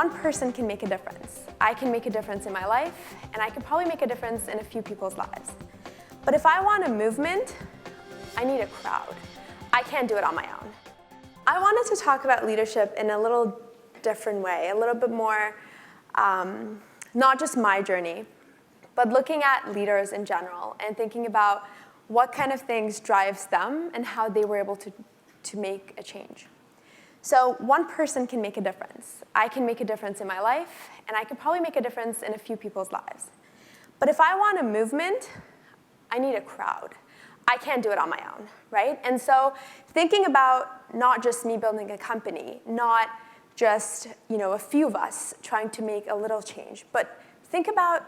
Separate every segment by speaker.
Speaker 1: one person can make a difference. I can make a difference in my life, and I can probably make a difference in a few people's lives. But if I want a movement, I need a crowd. I can't do it on my own. I wanted to talk about leadership in a little different way, a little bit more, not just my journey, but looking at leaders in general and thinking about what kind of things drives them and how they were able to make a change. So one person can make a difference. I can make a difference in my life, and I can probably make a difference in a few people's lives. But if I want a movement, I need a crowd. I can't do it on my own, right? And so thinking about not just me building a company, not just a few of us trying to make a little change, but think about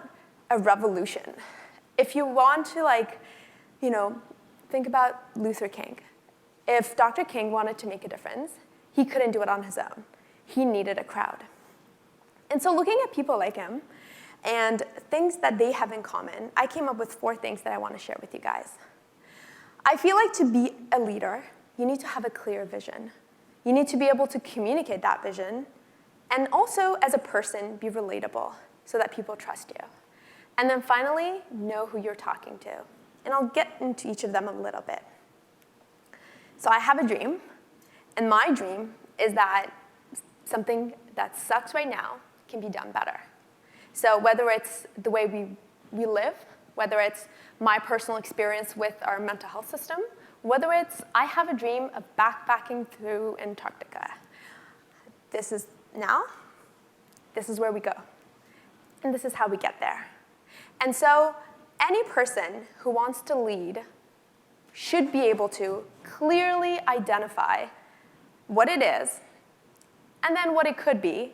Speaker 1: a revolution. If you want to think about Luther King. If Dr. King wanted to make a difference, he couldn't do it on his own. He needed a crowd. And so looking at people like him and things that they have in common, I came up with 4 things that I want to share with you guys. I feel like to be a leader, you need to have a clear vision. You need to be able to communicate that vision, and also, as a person, be relatable so that people trust you. And then finally, know who you're talking to. And I'll get into each of them a little bit. So I have a dream, and my dream is that something that sucks right now can be done better. So whether it's the way we live, whether it's my personal experience with our mental health system, whether it's I have a dream of backpacking through Antarctica. This is where we go. And this is how we get there. And so any person who wants to lead should be able to clearly identify what it is, and then what it could be,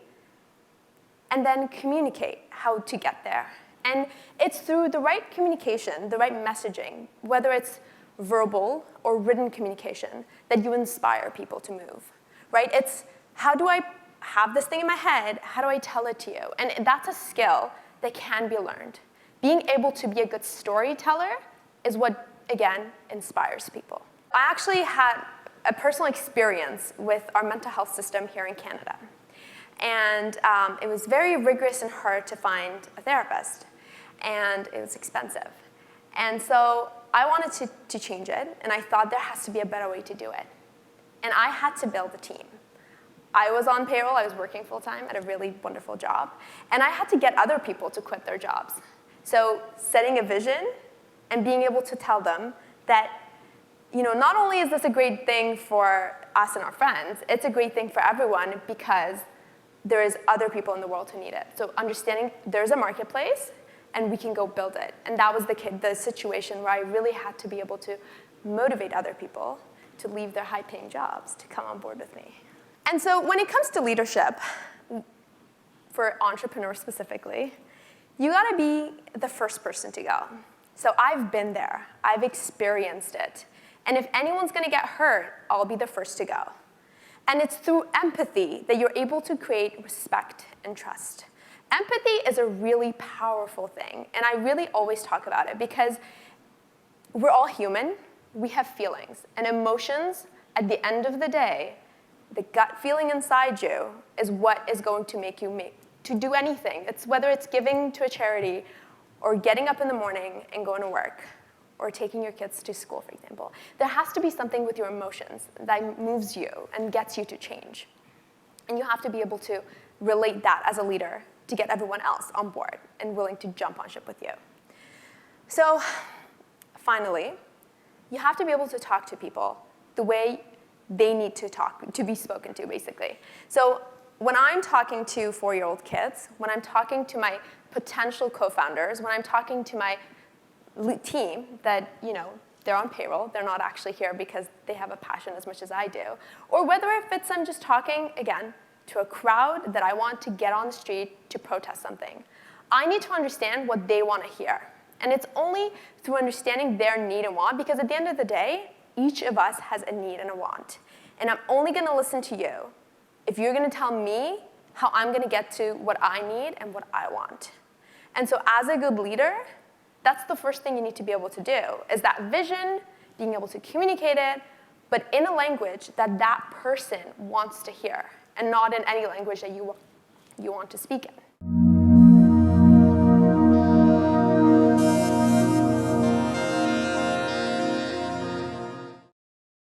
Speaker 1: and then communicate how to get there. And it's through the right communication, the right messaging, whether it's verbal or written communication, that you inspire people to move, right? It's how do I have this thing in my head, how do I tell it to you? And that's a skill that can be learned. Being able to be a good storyteller is what, again, inspires people. I actually had a personal experience with our mental health system here in Canada. And it was very rigorous and hard to find a therapist. And it was expensive. And so I wanted to change it, and I thought there has to be a better way to do it. And I had to build a team. I was on payroll, I was working full-time at a really wonderful job, and I had to get other people to quit their jobs. So setting a vision and being able to tell them that not only is this a great thing for us and our friends, it's a great thing for everyone because there is other people in the world who need it. So understanding there's a marketplace, and we can go build it. And that was the situation where I really had to be able to motivate other people to leave their high-paying jobs to come on board with me. And so when it comes to leadership, for entrepreneurs specifically, you gotta be the first person to go. So I've been there, I've experienced it. And if anyone's gonna get hurt, I'll be the first to go. And it's through empathy that you're able to create respect and trust. Empathy is a really powerful thing, and I really always talk about it because we're all human, we have feelings, and emotions, at the end of the day, the gut feeling inside you is what is going to make you to do anything. It's whether it's giving to a charity or getting up in the morning and going to work or taking your kids to school, for example. There has to be something with your emotions that moves you and gets you to change. And you have to be able to relate that as a leader to get everyone else on board and willing to jump on ship with you. So finally, you have to be able to talk to people the way they need to talk, to be spoken to, basically. So when I'm talking to 4-year-old kids, when I'm talking to my potential co-founders, when I'm talking to my team that, they're on payroll, they're not actually here because they have a passion as much as I do, or whether if it's I'm just talking, again, to a crowd that I want to get on the street to protest something, I need to understand what they want to hear. And it's only through understanding their need and want, because at the end of the day, each of us has a need and a want. And I'm only going to listen to you if you're going to tell me how I'm going to get to what I need and what I want. And so as a good leader, that's the first thing you need to be able to do, is that vision, being able to communicate it, but in a language that that person wants to hear, and not in any language that you you want to speak in.